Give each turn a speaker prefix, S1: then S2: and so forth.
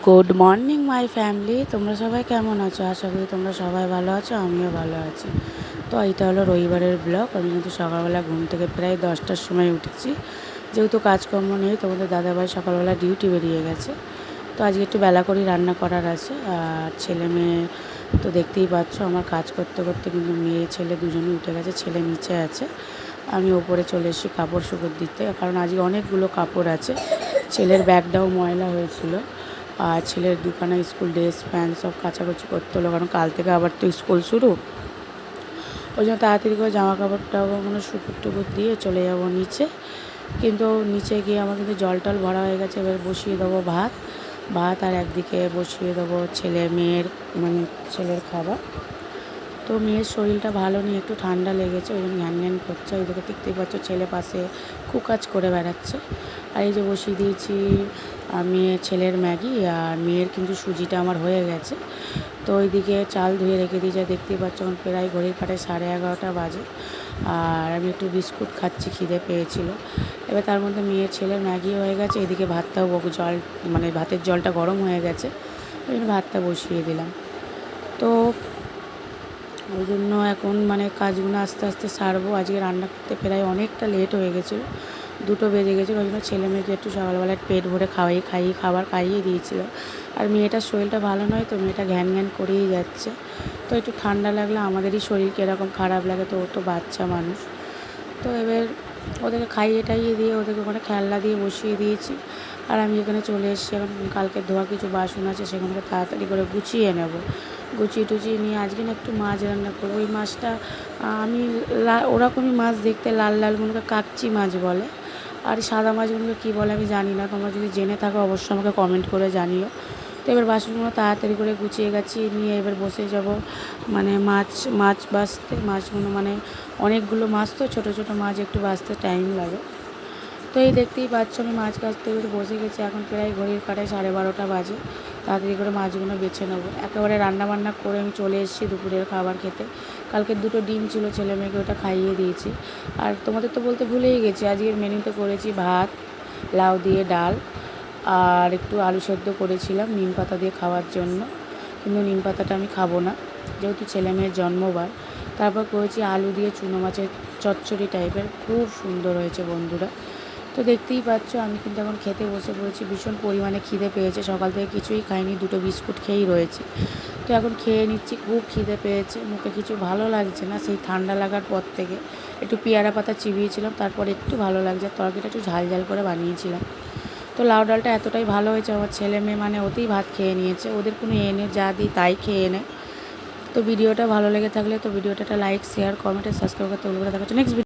S1: Good morning my family, তোমরা সবাই কেমন আছো? আশা করি তোমরা সবাই ভালো আছো, আমিও ভালো আছি। তো এটা হলো রবিবারের ব্লগ। আমি কিন্তু সকালবেলা ঘুম থেকে প্রায় 10টার সময় উঠেছি, যেহেতু কাজকর্ম নেই। তোমাদের দাদাভাই সকালবেলা ডিউটি বেরিয়ে গেছে, তো আজকে একটু বেলা করেই রান্না করার আছে। আর ছেলে মেয়ে তো দেখতেই পাচ্ছ, আমার কাজ করতে করতে কিন্তু মেয়ে ছেলে দুজনেই উঠে গেছে। ছেলে নিচে আছে, আমি ওপরে চলে এসেছি কাপড় শুকোতে দিতে, কারণ আজকে অনেকগুলো কাপড় আছে। ছেলের ব্যাগটাও ময়লা হয়েছিল, আর ছেলের দুখানা স্কুল ড্রেস প্যান্ট সব কাচাকুচি করতে হলো, কারণ কাল থেকে আবার তো স্কুল শুরু। ওই জন্য তাড়াতাড়ি করে জামা কাপড়টাও কোনো শুকুর টুকুর দিয়ে চলে যাব নিচে। কিন্তু নিচে গিয়ে আমার কিন্তু জল টল ভরা হয়ে গেছে। এবার বসিয়ে দেবো ভাত, আর একদিকে বসিয়ে দেবো ছেলে মেয়ের মানে ছেলের খাবার। তো মেয়ের শরীরটা ভালো নেই, একটু ঠান্ডা লেগেছে, ওই জন্য ঘ্যান ঘ্যান করছে। ওইদিকে দেখতেই পাচ্ছ ছেলে পাশে কুকাজ করে বেড়াচ্ছে। আর এই যে বসিয়ে দিয়েছি মেয়ের ছেলের ম্যাগি, আর মেয়ের কিন্তু সুজিটা আমার হয়ে গেছে। তো ওইদিকে চাল ধুয়ে রেখে দিয়েছে, দেখতেই পাচ্ছ এখন প্রায় ঘড়ির কাঁটায় 11:30 বাজে। আর আমি একটু বিস্কুট খাচ্ছি, খিদে পেয়েছিল। এবার তার মধ্যে মেয়ের ছেলের ম্যাগি হয়ে গেছে, এদিকে ভাতটাও জল মানে ভাতের জলটা গরম হয়ে গেছে, ওই জন্য ভাতটা বসিয়ে দিলাম। তো ওই জন্য এখন মানে কাজগুলো আস্তে আস্তে সারবো। আজকে রান্না করতে প্রায় অনেকটা লেট হয়ে গেছিলো, 2টো বেজে গেছিলো। ওই জন্য ছেলে মেয়েকে একটু সকালবেলায় পেট ভরে খাবার খাইয়ে দিয়েছিলো। আর মেয়েটার শরীরটা ভালো নয়, তো মেয়েটা ঘ্যান ঘ্যান করেই যাচ্ছে। তো একটু ঠান্ডা লাগলে আমাদেরই শরীর কীরকম খারাপ লাগে, তো ও তো বাচ্চা মানুষ। তো এবার ওদেরকে খাইয়ে টাইয়ে দিয়ে ওদেরকে ওখানে খেলনা দিয়ে বসিয়ে দিয়েছি। আর আমি এখানে চলে এসেছি, এখন কালকে ধোয়া কিছু বাসন আছে, সেগুলোকে তাড়াতাড়ি করে গুছিয়ে নেব। গুছিয়ে টুচিয়ে নিয়ে আজকে না একটু মাছ রান্না করবো। ওই মাছটা আমি ওরকমই মাছ দেখতে, লাল লালগুলোকে কাকচি মাছ বলে। আর সাদা মাছগুলোকে কী বলে আমি জানি না, তোমরা যদি জেনে থাকো অবশ্যই আমাকে কমেন্ট করে জানিও। তো এবার বাসনগুলো তাড়াতাড়ি করে গুছিয়ে গেছি নিয়ে এবার বসে যাব মানে মাছ বাছতে। মাছগুলো মানে অনেকগুলো মাছ, তো ছোটো ছোটো মাছ একটু বাছতে টাইম লাগে। তো এই দেখতেই পাচ্ছ আমি মাছ কাছতে বসে গেছি, এখন প্রায় ঘড়ির কাঁটায় 12:30 বাজে। তাড়াতাড়ি করে মাছগুলো বেছে নেবো। একেবারে রান্নাবান্না করে আমি চলে এসেছি দুপুরের খাবার খেতে। কালকে 2টো ডিম ছিল, ছেলে মেয়েকে ওটা খাইয়ে দিয়েছি। আর তোমাদের তো বলতে ভুলেই গেছি, আজকের মেনুতে করেছি ভাত, লাউ দিয়ে ডাল, আর একটু আলু সেদ্ধ করেছিলাম নিম পাতা দিয়ে খাওয়ার জন্য। কিন্তু নিম পাতাটা আমি খাবো না, যেহেতু ছেলে মেয়ের জন্মবার। তারপর করেছি আলু দিয়ে চুনো মাছের চচ্চড়ি টাইপের, খুব সুন্দর হয়েছে বন্ধুরা। তো দেখতেই পাচ্ছ আমি কিন্তু এখন খেতে বসে পড়েছি। ভীষণ পরিমাণে খিদে পেয়েছে, সকাল থেকে কিছুই খাইনি, 2টো বিস্কুট খেয়েই রয়েছি। তো এখন খেয়ে নিচ্ছি, খুব খিদে পেয়েছে, মুখে কিছু ভালো লাগছে না সেই ঠান্ডা লাগার পর থেকে। একটু পেয়ারা পাতা চিবিয়েছিলাম, তারপর একটু ভালো লাগছে। তরকারিটা একটু ঝাল ঝাল করে বানিয়েছিলাম। তো লাউ ডালটা এতটাই ভালো হয়েছে, আমার ছেলে মেয়ে মানে ওতেই ভাত খেয়ে নিয়েছে, ওদের কোনো এনে যা দিই তাই খেয়ে নেয়। তো ভিডিওটা ভালো লেগে থাকলে তো ভিডিওটা লাইক শেয়ার কমেন্ট সাবস্ক্রাইব করতে ভুলবে না। দেখা হচ্ছে নেক্সট ভিডিও।